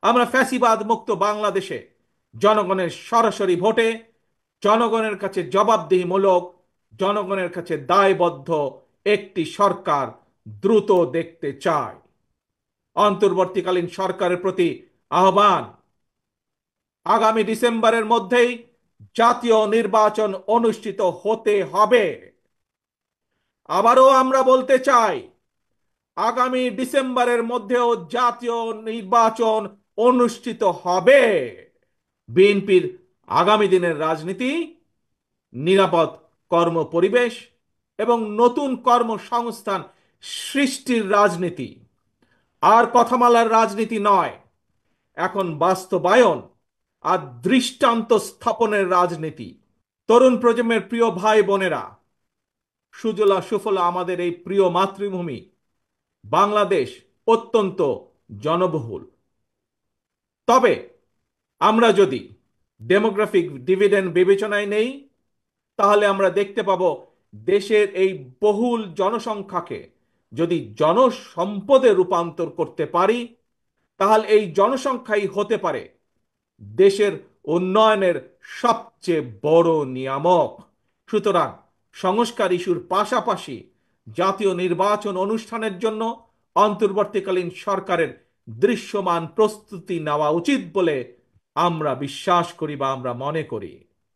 আমরা ফ্যাসিবাদ মুক্ত বাংলাদেশে জনগণের সরাসরি ভোটে, জনগণের কাছে জবাবদিহিমূলক, জনগণের কাছে দায়বদ্ধ একটি সরকার দ্রুত দেখতে চায়। অন্তর্বর্তীকালীন সরকারের প্রতি আহ্বান, আগামী ডিসেম্বরের মধ্যেই জাতীয় নির্বাচন অনুষ্ঠিত হতে হবে। আবারও আমরা বলতে চাই, আগামী ডিসেম্বরের মধ্যেও জাতীয় নির্বাচন অনুষ্ঠিত হবে। বিএনপির আগামী দিনের রাজনীতি নিরাপদ কর্মপরিবেশ এবং নতুন কর্মসংস্থান সৃষ্টির রাজনীতি, আর কথামালার রাজনীতি নয়। এখন বাস্তবায়ন আর দৃষ্টান্ত স্থাপনের রাজনীতি। তরুণ প্রজন্মের প্রিয় ভাই বোনেরা, সুজলা সুফলা আমাদের এই প্রিয় মাতৃভূমি বাংলাদেশ অত্যন্ত জনবহুল। তবে আমরা যদি ডেমোগ্রাফিক ডিভিডেন্ড বিবেচনায় নেই, তাহলে আমরা দেখতে পাব দেশের এই বহুল জনসংখ্যাকে যদি জনসম্পদে রূপান্তর করতে পারি, তাহলে এই জনসংখ্যাই হতে পারে দেশের উন্নয়নের সবচেয়ে বড় নিয়ামক। সুতরাং সংস্কার ইস্যুর পাশাপাশি জাতীয় নির্বাচন অনুষ্ঠানের জন্য অন্তর্বর্তীকালীন সরকারের দৃশ্যমান প্রস্তুতি নেওয়া উচিত বলে আমরা বিশ্বাস করি বা আমরা মনে করি।